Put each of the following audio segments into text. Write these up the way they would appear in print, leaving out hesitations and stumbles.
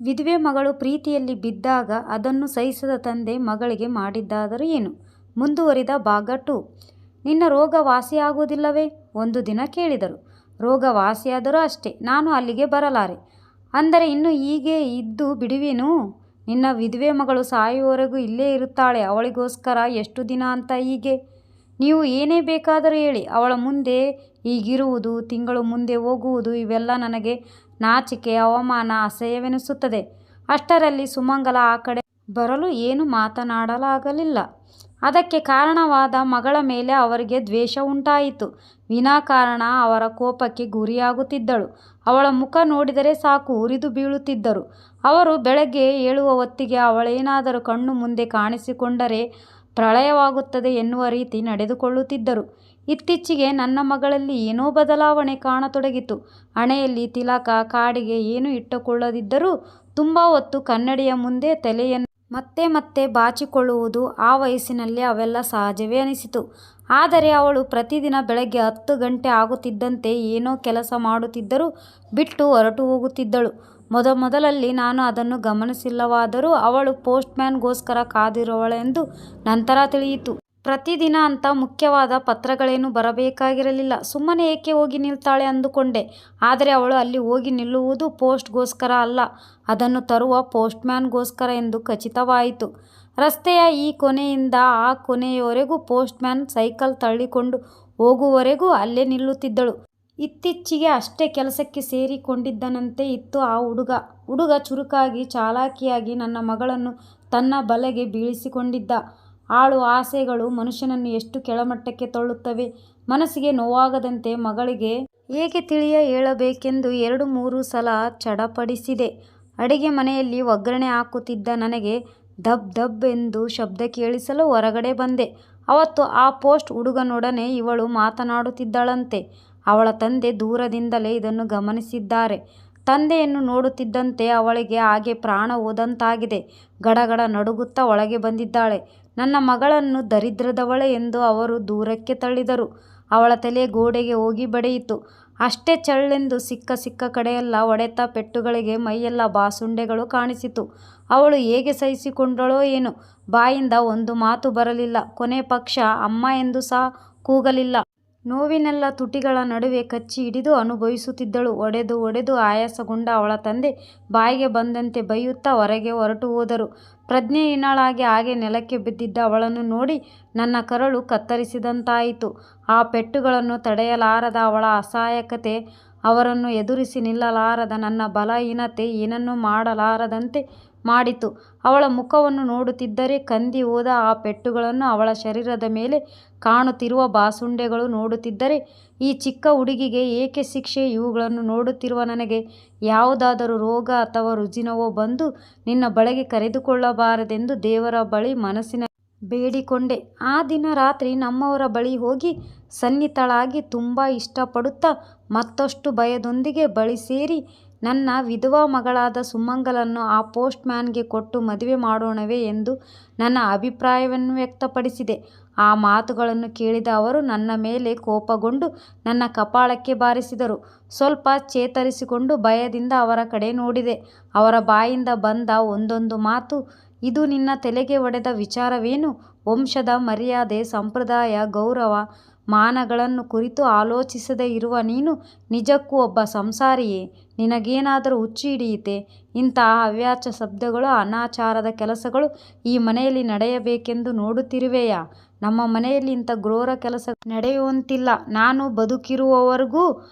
ವಿಧವೆ ಮಗಳು ಪ್ರೀತಿಯಲ್ಲಿ ಬಿದ್ದಾಗ ಅದನ್ನು ಸಹಿಸದ ತಂದೆ ಮಗಳಿಗೆ ಮಾಡಿದ್ದಾದರೂ ಏನು? ಮುಂದುವರಿದ ಭಾಗ 2. ನಿನ್ನ ರೋಗ ವಾಸಿಯಾಗುವುದಿಲ್ಲವೇ? ಒಂದು ದಿನ ಕೇಳಿದರು. ರೋಗ ವಾಸಿಯಾದರೂ ಅಷ್ಟೇ, ನಾನು ಅಲ್ಲಿಗೆ ಬರಲಾರೆ. ಅಂದರೆ ಇನ್ನು ಹೀಗೆ ಇದ್ದು ಬಿಡುವೇನು? ನಿನ್ನ ವಿಧವೆ ಮಗಳು ಸಾಯುವವರೆಗೂ ಇಲ್ಲೇ ಇರುತ್ತಾಳೆ. ಅವಳಿಗೋಸ್ಕರ ಎಷ್ಟು ದಿನ ಅಂತ ಹೀಗೆ? ನೀವು ಏನೇ ಬೇಕಾದರೂ ಹೇಳಿ. ಅವಳ ಮುಂದೆ ಹೀಗಿರುವುದು, ತಿಂಗಳು ಮುಂದೆ ಹೋಗುವುದು ಇವೆಲ್ಲ ನನಗೆ ನಾಚಿಕೆ, ಅವಮಾನ, ಅಸಹ್ಯವೆನಿಸುತ್ತದೆ. ಅಷ್ಟರಲ್ಲಿ ಸುಮಂಗಲ ಆ ಕಡೆ ಬರಲು ಏನೂ ಮಾತನಾಡಲಾಗಲಿಲ್ಲ. ಅದಕ್ಕೆ ಕಾರಣವಾದ ಮಗಳ ಮೇಲೆ ಅವರಿಗೆ ದ್ವೇಷ ಉಂಟಾಯಿತು. ವಿನಾಕಾರಣ ಅವರ ಕೋಪಕ್ಕೆ ಗುರಿಯಾಗುತ್ತಿದ್ದಳು. ಅವಳ ಮುಖ ನೋಡಿದರೆ ಸಾಕು, ಉರಿದು ಬೀಳುತ್ತಿದ್ದರು. ಅವರು ಬೆಳಗ್ಗೆ ಏಳುವ ಹೊತ್ತಿಗೆ ಅವಳೇನಾದರೂ ಕಣ್ಣು ಮುಂದೆ ಕಾಣಿಸಿಕೊಂಡರೆ ಪ್ರಳಯವಾಗುತ್ತದೆ ಎನ್ನುವ ರೀತಿ ನಡೆದುಕೊಳ್ಳುತ್ತಿದ್ದರು. ಇತ್ತೀಚೆಗೆ ನನ್ನ ಮಗಳಲ್ಲಿ ಏನೋ ಬದಲಾವಣೆ ಕಾಣತೊಡಗಿತು. ಹಣೆಯಲ್ಲಿ ತಿಲಕ, ಕಾಡಿಗೆ ಏನೂ ಇಟ್ಟುಕೊಳ್ಳದಿದ್ದರೂ ತುಂಬ ಹೊತ್ತು ಕನ್ನಡಿಯ ಮುಂದೆ ತಲೆಯನ್ನು ಮತ್ತೆ ಮತ್ತೆ ಬಾಚಿಕೊಳ್ಳುವುದು. ಆ ವಯಸ್ಸಿನಲ್ಲಿ ಅವೆಲ್ಲ ಸಹಜವೇ ಅನಿಸಿತು. ಆದರೆ ಅವಳು ಪ್ರತಿದಿನ ಬೆಳಗ್ಗೆ 10 ಗಂಟೆ ಆಗುತ್ತಿದ್ದಂತೆ ಏನೋ ಕೆಲಸ ಮಾಡುತ್ತಿದ್ದರೂ ಬಿಟ್ಟು ಹೊರಟು ಹೋಗುತ್ತಿದ್ದಳು. ಮೊದಮೊದಲಲ್ಲಿ ನಾನು ಅದನ್ನು ಗಮನಿಸಿಲ್ಲವಾದರೂ ಅವಳು ಪೋಸ್ಟ್ ಮ್ಯಾನ್ಗೋಸ್ಕರ ಕಾದಿರುವಳೆಂದು ನಂತರ ತಿಳಿಯಿತು. ಪ್ರತಿದಿನ ಅಂಥ ಮುಖ್ಯವಾದ ಪತ್ರಗಳೇನು ಬರಬೇಕಾಗಿರಲಿಲ್ಲ. ಸುಮ್ಮನೆ ಏಕೆ ಹೋಗಿ ನಿಲ್ತಾಳೆ ಅಂದುಕೊಂಡೆ. ಆದರೆ ಅವಳು ಅಲ್ಲಿ ಹೋಗಿ ನಿಲ್ಲುವುದು ಪೋಸ್ಟ್ಗೋಸ್ಕರ ಅಲ್ಲ, ಅದನ್ನು ತರುವ ಪೋಸ್ಟ್ ಮ್ಯಾನ್ಗೋಸ್ಕರ ಎಂದು ಖಚಿತವಾಯಿತು. ರಸ್ತೆಯ ಈ ಕೊನೆಯಿಂದ ಆ ಕೊನೆಯವರೆಗೂ ಪೋಸ್ಟ್ ಮ್ಯಾನ್ ಸೈಕಲ್ ತಳ್ಳಿಕೊಂಡು ಹೋಗುವವರೆಗೂ ಅಲ್ಲೇ ನಿಲ್ಲುತ್ತಿದ್ದಳು. ಇತ್ತೀಚೆಗೆ ಅಷ್ಟೇ ಕೆಲಸಕ್ಕೆ ಸೇರಿಕೊಂಡಿದ್ದನಂತೆ ಇತ್ತು ಆ ಹುಡುಗ ಚುರುಕಾಗಿ, ಚಾಲಾಕಿಯಾಗಿ ನನ್ನ ಮಗಳನ್ನು ತನ್ನ ಬಲೆಗೆ ಬೀಳಿಸಿಕೊಂಡಿದ್ದ. ಹಾಳು ಆಸೆಗಳು ಮನುಷ್ಯನನ್ನು ಎಷ್ಟು ಕೆಳಮಟ್ಟಕ್ಕೆ ತಳ್ಳುತ್ತವೆ. ಮನಸ್ಸಿಗೆ ನೋವಾಗದಂತೆ ಮಗಳಿಗೆ ಹೇಗೆ ತಿಳಿಯ ಹೇಳಬೇಕೆಂದು 2-3 ಸಲ ಚಡಪಡಿಸಿದೆ. ಅಡಿಗೆ ಮನೆಯಲ್ಲಿ ಒಗ್ಗರಣೆ ಹಾಕುತ್ತಿದ್ದ ನನಗೆ ದಬ್ ದಬ್ ಎಂದು ಶಬ್ದ ಕೇಳಿಸಲು ಹೊರಗಡೆ ಬಂದೆ. ಅವತ್ತು ಆ ಪೋಸ್ಟ್ ಹುಡುಗನೊಡನೆ ಇವಳು ಮಾತನಾಡುತ್ತಿದ್ದಳಂತೆ. ಅವಳ ತಂದೆ ದೂರದಿಂದಲೇ ಇದನ್ನು ಗಮನಿಸಿದ್ದಾರೆ. ತಂದೆಯನ್ನು ನೋಡುತ್ತಿದ್ದಂತೆ ಅವಳಿಗೆ ಹಾಗೆ ಪ್ರಾಣ ಹೋದಂತಾಗಿದೆ. ಗಡಗಡ ನಡುಗುತ್ತಾ ಒಳಗೆ ಬಂದಿದ್ದಾಳೆ. ನನ್ನ ಮಗಳನ್ನು ದರಿದ್ರದವಳೆ ಎಂದು ಅವರು ದೂರಕ್ಕೆ ತಳ್ಳಿದರು. ಅವಳ ತಲೆ ಗೋಡೆಗೆ ಹೋಗಿ ಬಡಿಯಿತು. ಅಷ್ಟೇ ಚಳ್ಳೆಂದು ಸಿಕ್ಕ ಕಡೆಯೆಲ್ಲ ಹೊಡೆತ ಪೆಟ್ಟುಗಳಿಗೆ ಮೈಯೆಲ್ಲ ಬಾಸುಂಡೆಗಳು ಕಾಣಿಸಿತು. ಅವಳು ಹೇಗೆ ಸಹಿಸಿಕೊಂಡಳೋ ಏನೋ. ಬಾಯಿಂದ ಒಂದು ಮಾತು ಬರಲಿಲ್ಲ. ಕೊನೆ ಪಕ್ಷ ಅಮ್ಮ ಎಂದು ಸಹ ಕೂಗಲಿಲ್ಲ. ನೋವಿನೆಲ್ಲ ತುಟಿಗಳ ನಡುವೆ ಕಚ್ಚಿ ಹಿಡಿದು ಅನುಭವಿಸುತ್ತಿದ್ದಳು. ಹೊಡೆದು ಆಯಾಸಗೊಂಡ ಅವಳ ತಂದೆ ಬಾಯಿಗೆ ಬಂದಂತೆ ಬೈಯುತ್ತಾ ಹೊರಗೆ ಹೊರಟು ಹೋದರು. ಪ್ರಜ್ಞೆಹೀನಳಾಗಿ ಹಾಗೆ ನೆಲಕ್ಕೆ ಬಿದ್ದಿದ್ದ ಅವಳನ್ನು ನೋಡಿ ನನ್ನ ಕರಳು ಕತ್ತರಿಸಿದಂತಾಯಿತು. ಆ ಪೆಟ್ಟುಗಳನ್ನು ತಡೆಯಲಾರದ ಅವಳ ಅಸಹಾಯಕತೆ, ಅವರನ್ನು ಎದುರಿಸಿ ನಿಲ್ಲಲಾರದ ನನ್ನ ಬಲಹೀನತೆ ಏನನ್ನೂ ಮಾಡಲಾರದಂತೆ ಮಾಡಿತು. ಅವಳ ಮುಖವನ್ನು ನೋಡುತ್ತಿದ್ದರೆ, ಕಂದಿ ಹೋದ ಆ ಪೆಟ್ಟುಗಳನ್ನು, ಅವಳ ಶರೀರದ ಮೇಲೆ ಕಾಣುತ್ತಿರುವ ಬಾಸುಂಡೆಗಳು ನೋಡುತ್ತಿದ್ದರೆ, ಈ ಚಿಕ್ಕ ಹುಡುಗಿಗೆ ಏಕೆ ಶಿಕ್ಷೆ? ಇವುಗಳನ್ನು ನೋಡುತ್ತಿರುವ ನನಗೆ ಯಾವುದಾದರೂ ರೋಗ ಅಥವಾ ರುಜಿನವೋ ಬಂದು ನಿನ್ನ ಬಳಿಗೆ ಕರೆದುಕೊಳ್ಳಬಾರದೆಂದು ದೇವರ ಬಳಿ ಮನಸ್ಸಿನಲ್ಲಿ ಬೇಡಿಕೊಂಡೆ. ಆ ದಿನ ರಾತ್ರಿ ನಮ್ಮವರ ಬಳಿ ಹೋಗಿ ಸನ್ನಿಹಿತಳಾಗಿ ತುಂಬ ಇಷ್ಟಪಡುತ್ತಾ ಮತ್ತಷ್ಟು ಭಯದೊಂದಿಗೆ ಬಳಿ ಸೇರಿ ನನ್ನ ವಿಧವಾ ಮಗಳಾದ ಸುಮಂಗಲನ್ನು ಆ ಪೋಸ್ಟ್ ಮ್ಯಾನ್ಗೆ ಕೊಟ್ಟು ಮದುವೆ ಮಾಡೋಣವೇ ಎಂದು ನನ್ನ ಅಭಿಪ್ರಾಯವನ್ನು ವ್ಯಕ್ತಪಡಿಸಿದೆ. ಆ ಮಾತುಗಳನ್ನು ಕೇಳಿದ ಅವರು ನನ್ನ ಮೇಲೆ ಕೋಪಗೊಂಡು ನನ್ನ ಕಪಾಳಕ್ಕೆ ಬಾರಿಸಿದರು. ಸ್ವಲ್ಪ ಚೇತರಿಸಿಕೊಂಡು ಭಯದಿಂದ ಅವರ ಕಡೆ ನೋಡಿದೆ. ಅವರ ಬಾಯಿಂದ ಬಂದ ಒಂದೊಂದು ಮಾತು, ಇದು ನಿನ್ನ ತಲೆಗೆ ಹೊಡೆದ ವಿಚಾರವೇನು? ವಂಶದ ಮರ್ಯಾದೆ, ಸಂಪ್ರದಾಯ, ಗೌರವ, ಮಾನಗಳನ್ನು ಕುರಿತು ಆಲೋಚಿಸದೇ ಇರುವ ನೀನು ನಿಜಕ್ಕೂ ಒಬ್ಬ ಸಂಸಾರಿಯೇ? ನಿನಗೇನಾದರೂ ಹುಚ್ಚು ಹಿಡಿಯಿತೆ? ಇಂತಹ ಅವ್ಯಾಚ ಶಬ್ದಗಳು, ಅನಾಚಾರದ ಕೆಲಸಗಳು ಈ ಮನೆಯಲ್ಲಿ ನಡೆಯಬೇಕೆಂದು ನೋಡುತ್ತಿರುವೆಯಾ? ನಮ್ಮ ಮನೆಯಲ್ಲಿ ಇಂಥ ಘೋರ ಕೆಲಸ ನಡೆಯುವಂತಿಲ್ಲ. ನಾನು ಬದುಕಿರುವವರೆಗೂ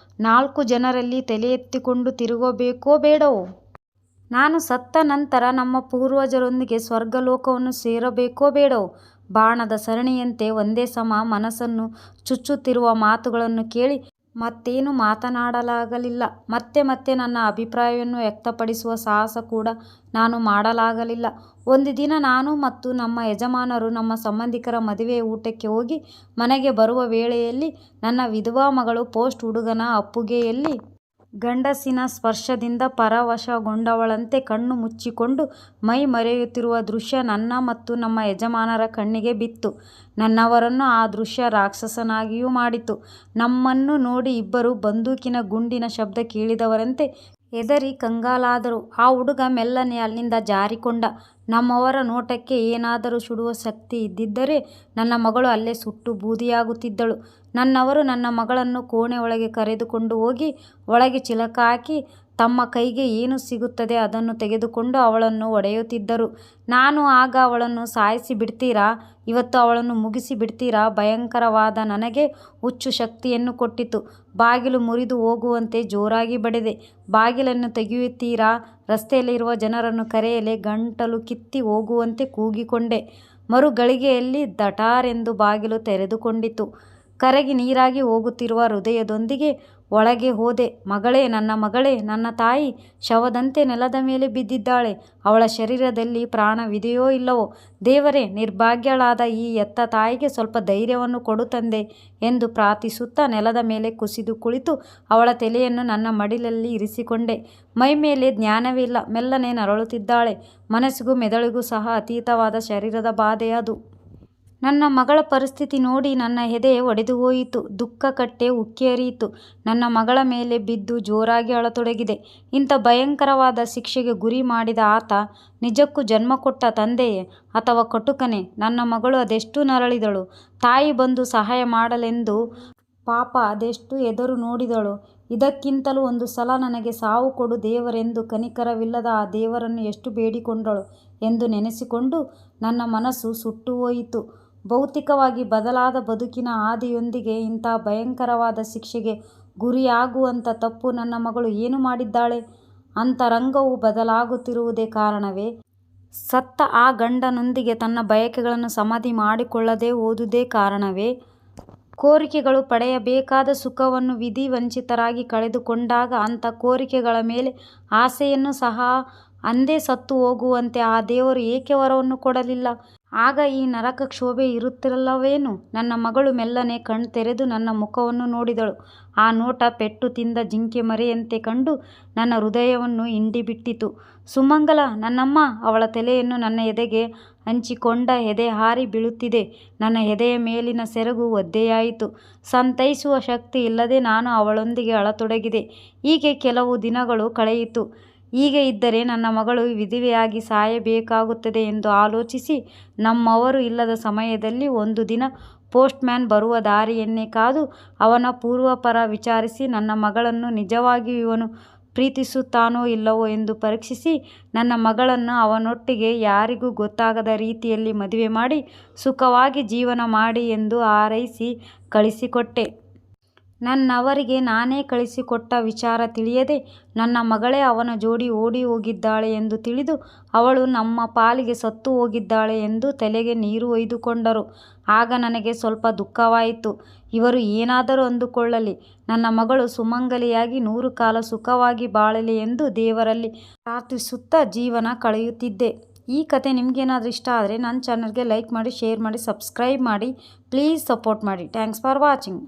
4 ಜನರಲ್ಲಿ ತಲೆ ಎತ್ತಿಕೊಂಡು ತಿರುಗಬೇಕೋ ಬೇಡವೋ? ನಾನು ಸತ್ತ ನಂತರ ನಮ್ಮ ಪೂರ್ವಜರೊಂದಿಗೆ ಸ್ವರ್ಗಲೋಕವನ್ನು ಸೇರಬೇಕೋ ಬೇಡವೋ? ಬಾಣದ ಸರಣಿಯಂತೆ ಒಂದೇ ಸಮ ಮನಸ್ಸನ್ನು ಚುಚ್ಚುತ್ತಿರುವ ಮಾತುಗಳನ್ನು ಕೇಳಿ ಮತ್ತೇನು ಮಾತನಾಡಲಾಗಲಿಲ್ಲ. ಮತ್ತೆ ನನ್ನ ಅಭಿಪ್ರಾಯವನ್ನು ವ್ಯಕ್ತಪಡಿಸುವ ಸಾಹಸ ಕೂಡ ನಾನು ಮಾಡಲಾಗಲಿಲ್ಲ. ಒಂದು ದಿನ ನಾನು ಮತ್ತು ನಮ್ಮ ಯಜಮಾನರು ನಮ್ಮ ಸಂಬಂಧಿಕರ ಮದುವೆಯ ಊಟಕ್ಕೆ ಹೋಗಿ ಮನೆಗೆ ಬರುವ ವೇಳೆಯಲ್ಲಿ ನನ್ನ ವಿಧವಾ ಮಗಳು ಪೋಸ್ಟ್ ಹುಡುಗನ ಅಪ್ಪುಗೆಯಲ್ಲಿ ಗಂಡಸಿನ ಸ್ಪರ್ಶದಿಂದ ಪರವಶಗೊಂಡವಳಂತೆ ಕಣ್ಣು ಮುಚ್ಚಿಕೊಂಡು ಮೈ ಮರೆಯುತ್ತಿರುವ ದೃಶ್ಯ ನನ್ನ ಮತ್ತು ನಮ್ಮ ಯಜಮಾನರ ಕಣ್ಣಿಗೆ ಬಿತ್ತು. ನನ್ನವರನ್ನು ಆ ದೃಶ್ಯ ರಾಕ್ಷಸನಾಗಿಯೂ ಮಾಡಿತು. ನಮ್ಮನ್ನು ನೋಡಿ ಇಬ್ಬರು ಬಂದೂಕಿನ ಗುಂಡಿನ ಶಬ್ದ ಕೇಳಿದವರಂತೆ ಹೆದರಿ ಕಂಗಾಲಾದರು. ಆ ಹುಡುಗ ಮೆಲ್ಲನೆ ಅಲ್ಲಿಂದ ಜಾರಿಕೊಂಡ. ನಮ್ಮವರ ನೋಟಕ್ಕೆ ಏನಾದರೂ ಸುಡುವ ಶಕ್ತಿ ಇದ್ದಿದ್ದರೆ ನನ್ನ ಮಗಳು ಅಲ್ಲೇ ಸುಟ್ಟು ಬೂದಿಯಾಗುತ್ತಿದ್ದಳು. ನನ್ನವರು ನನ್ನ ಮಗಳನ್ನು ಕೋಣೆ ಒಳಗೆ ಕರೆದುಕೊಂಡು ಹೋಗಿ ಒಳಗೆ ಚಿಲಕ ಹಾಕಿ ತಮ್ಮ ಕೈಗೆ ಏನು ಸಿಗುತ್ತದೆ ಅದನ್ನು ತೆಗೆದುಕೊಂಡು ಅವಳನ್ನು ಹೊಡೆಯುತ್ತಿದ್ದರು. ನಾನು ಆಗ ಅವಳನ್ನು ಸಾಯಿಸಿ ಬಿಡ್ತೀರಾ, ಇವತ್ತು ಅವಳನ್ನು ಮುಗಿಸಿ ಬಿಡ್ತೀರಾ? ಭಯಂಕರವಾದ ನನಗೆ ಹುಚ್ಚು ಶಕ್ತಿಯನ್ನು ಕೊಟ್ಟಿತು. ಬಾಗಿಲು ಮುರಿದು ಹೋಗುವಂತೆ ಜೋರಾಗಿ ಬಡಿದೆ. ಬಾಗಿಲನ್ನು ತೆಗೆಯುತ್ತೀರಾ? ರಸ್ತೆಯಲ್ಲಿರುವ ಜನರನ್ನು ಕರೆಯಲೆ? ಗಂಟಲು ಕಿತ್ತಿ ಹೋಗುವಂತೆ ಕೂಗಿಕೊಂಡೆ. ಮರುಗಳಿಗೆಯಲ್ಲಿ ದಟಾರೆಂದು ಬಾಗಿಲು ತೆರೆದುಕೊಂಡಿತು. ಕರಗಿ ನೀರಾಗಿ ಹೋಗುತ್ತಿರುವ ಹೃದಯದೊಂದಿಗೆ ಒಳಗೆ ಹೋದೆ. ಮಗಳೇ, ನನ್ನ ಮಗಳೇ, ನನ್ನ ತಾಯಿ ಶವದಂತೆ ನೆಲದ ಮೇಲೆ ಬಿದ್ದಿದ್ದಾಳೆ. ಅವಳ ಶರೀರದಲ್ಲಿ ಪ್ರಾಣವಿದೆಯೋ ಇಲ್ಲವೋ? ದೇವರೇ, ನಿರ್ಭಾಗ್ಯಳಾದ ಈ ಹೆತ್ತ ತಾಯಿಗೆ ಸ್ವಲ್ಪ ಧೈರ್ಯವನ್ನು ಕೊಡು ತಂದೆ ಎಂದು ಪ್ರಾರ್ಥಿಸುತ್ತಾ ನೆಲದ ಮೇಲೆ ಕುಸಿದು ಕುಳಿತು ಅವಳ ತಲೆಯನ್ನು ನನ್ನ ಮಡಿಲಲ್ಲಿ ಇರಿಸಿಕೊಂಡೆ. ಮೈಮೇಲೆ ಜ್ಞಾನವೇ ಇಲ್ಲ, ಮೆಲ್ಲನೆ ನರಳುತ್ತಿದ್ದಾಳೆ. ಮನಸ್ಸಿಗೂ ಮೆದುಳಿಗೂ ಸಹ ಅತೀತವಾದ ಶರೀರದ ಬಾಧೆ ಅದು. ನನ್ನ ಮಗಳ ಪರಿಸ್ಥಿತಿ ನೋಡಿ ನನ್ನ ಎದೆ ಒಡೆದು ಹೋಯಿತು. ದುಃಖ ಕಟ್ಟೆ ಉಕ್ಕಿ ಹರಿಯಿತು. ನನ್ನ ಮಗಳ ಮೇಲೆ ಬಿದ್ದು ಜೋರಾಗಿ ಅಳತೊಡಗಿದೆ. ಇಂಥ ಭಯಂಕರವಾದ ಶಿಕ್ಷೆಗೆ ಗುರಿ ಮಾಡಿದ ಆತ ನಿಜಕ್ಕೂ ಜನ್ಮ ಕೊಟ್ಟ ತಂದೆಯೇ ಅಥವಾ ಕಟುಕನೇ? ನನ್ನ ಮಗಳು ಅದೆಷ್ಟು ನರಳಿದಳು. ತಾಯಿ ಬಂದು ಸಹಾಯ ಮಾಡಲೆಂದು ಪಾಪ ಅದೆಷ್ಟು ಎದುರು ನೋಡಿದಳು. ಇದಕ್ಕಿಂತಲೂ ಒಂದು ಸಲ ನನಗೆ ಸಾವು ಕೊಡು ದೇವರೆಂದು ಕನಿಕರವಿಲ್ಲದ ಆ ದೇವರನ್ನು ಎಷ್ಟು ಬೇಡಿಕೊಂಡಳು ಎಂದು ನೆನೆಸಿಕೊಂಡು ನನ್ನ ಮನಸ್ಸು ಸುಟ್ಟು ಹೋಯಿತು. ಭೌತಿಕವಾಗಿ ಬದಲಾದ ಬದುಕಿನ ಹಾದಿಯೊಂದಿಗೆ ಇಂಥ ಭಯಂಕರವಾದ ಶಿಕ್ಷೆಗೆ ಗುರಿಯಾಗುವಂಥ ತಪ್ಪು ನನ್ನ ಮಗಳು ಏನು ಮಾಡಿದ್ದಾಳೆ? ಅಂತರಂಗವು ಬದಲಾಗುತ್ತಿರುವುದೇ ಕಾರಣವೇ? ಸತ್ತ ಆ ಗಂಡನೊಂದಿಗೆ ತನ್ನ ಬಯಕೆಗಳನ್ನು ಸಮಾಧಿ ಮಾಡಿಕೊಳ್ಳದೆ ಹೋದುದೇ ಕಾರಣವೇ? ಕೋರಿಕೆಗಳು ಪಡೆಯಬೇಕಾದ ಸುಖವನ್ನು ವಿಧಿ ವಂಚಿತರಾಗಿ ಕಳೆದುಕೊಂಡಾಗ ಅಂಥ ಕೋರಿಕೆಗಳ ಮೇಲೆ ಆಸೆಯನ್ನು ಸಹ ಅಂದೇ ಸತ್ತು ಹೋಗುವಂತೆ ಆ ದೇವರು ಏಕೆ ವರವನ್ನು ಕೊಡಲಿಲ್ಲ? ಆಗ ಈ ನರಕ ಕ್ಷೋಭೆ ಇರುತ್ತಿರಲಿಲ್ಲವೇನು? ನನ್ನ ಮಗಳು ಮೆಲ್ಲನೆ ಕಣ್ತೆರೆದು ನನ್ನ ಮುಖವನ್ನು ನೋಡಿದಳು. ಆ ನೋಟ ಪೆಟ್ಟು ತಿಂದ ಜಿಂಕೆ ಮರಿಯಂತೆ ಕಂಡು ನನ್ನ ಹೃದಯವನ್ನು ಹಿಂಡಿಬಿಟ್ಟಿತು. ಸುಮಂಗಲ, ನನ್ನಮ್ಮ! ಅವಳ ತಲೆಯನ್ನು ನನ್ನ ಎದೆಗೆ ಹಂಚಿಕೊಂಡ. ಎದೆ ಹಾರಿ ಬೀಳುತ್ತಿದೆ. ನನ್ನ ಎದೆಯ ಮೇಲಿನ ಸೆರಗು ಒದ್ದೆಯಾಯಿತು. ಸಂತೈಸುವ ಶಕ್ತಿ ಇಲ್ಲದೆ ನಾನು ಅವಳೊಂದಿಗೆ ಅಳತೊಡಗಿದೆ. ಹೀಗೆ ಕೆಲವು ದಿನಗಳು ಕಳೆಯಿತು. ಹೀಗೆ ಇದ್ದರೆ ನನ್ನ ಮಗಳು ವಿಧವೆಯಾಗಿ ಸಾಯಬೇಕಾಗುತ್ತದೆ ಎಂದು ಆಲೋಚಿಸಿ ನಮ್ಮವರು ಇಲ್ಲದ ಸಮಯದಲ್ಲಿ ಒಂದು ದಿನ ಪೋಸ್ಟ್ಮ್ಯಾನ್ ಬರುವ ದಾರಿಯನ್ನೇ ಕಾದು ಅವನ ಪೂರ್ವಾಪರ ವಿಚಾರಿಸಿ ನನ್ನ ಮಗಳನ್ನು ನಿಜವಾಗಿಯೂ ಇವನು ಪ್ರೀತಿಸುತ್ತಾನೋ ಇಲ್ಲವೋ ಎಂದು ಪರೀಕ್ಷಿಸಿ ನನ್ನ ಮಗಳನ್ನು ಅವನೊಟ್ಟಿಗೆ ಯಾರಿಗೂ ಗೊತ್ತಾಗದ ರೀತಿಯಲ್ಲಿ ಮದುವೆ ಮಾಡಿ ಸುಖವಾಗಿ ಜೀವನ ಮಾಡಿ ಎಂದು ಹಾರೈಸಿ ಕಳಿಸಿಕೊಟ್ಟೆ. ನನ್ನವರಿಗೆ ನಾನೇ ಕಳಿಸಿಕೊಟ್ಟ ವಿಚಾರ ತಿಳಿಯದೆ ನನ್ನ ಮಗಳೇ ಅವನ ಜೋಡಿ ಓಡಿ ಹೋಗಿದ್ದಾಳೆ ಎಂದು ತಿಳಿದು ಅವಳು ನಮ್ಮ ಪಾಲಿಗೆ ಸತ್ತು ಹೋಗಿದ್ದಾಳೆ ಎಂದು ತಲೆಗೆ ನೀರು ಹೊಯ್ದುಕೊಂಡರು. ಆಗ ನನಗೆ ಸ್ವಲ್ಪ ದುಃಖವಾಯಿತು. ಇವರು ಏನಾದರೂ ಅಂದುಕೊಳ್ಳಲಿ, ನನ್ನ ಮಗಳು ಸುಮಂಗಲಿಯಾಗಿ 100 ಕಾಲ ಸುಖವಾಗಿ ಬಾಳಲಿ ಎಂದು ದೇವರಲ್ಲಿ ಪ್ರಾರ್ಥಿಸುತ್ತಾ ಜೀವನ ಕಳೆಯುತ್ತಿದ್ದೆ. ಈ ಕತೆ ನಿಮಗೇನಾದರೂ ಇಷ್ಟ ಆದರೆ ನನ್ನ ಚಾನಲ್ಗೆ ಲೈಕ್ ಮಾಡಿ, ಶೇರ್ ಮಾಡಿ, ಸಬ್ಸ್ಕ್ರೈಬ್ ಮಾಡಿ. ಪ್ಲೀಸ್ ಸಪೋರ್ಟ್ ಮಾಡಿ. Thanks for watching.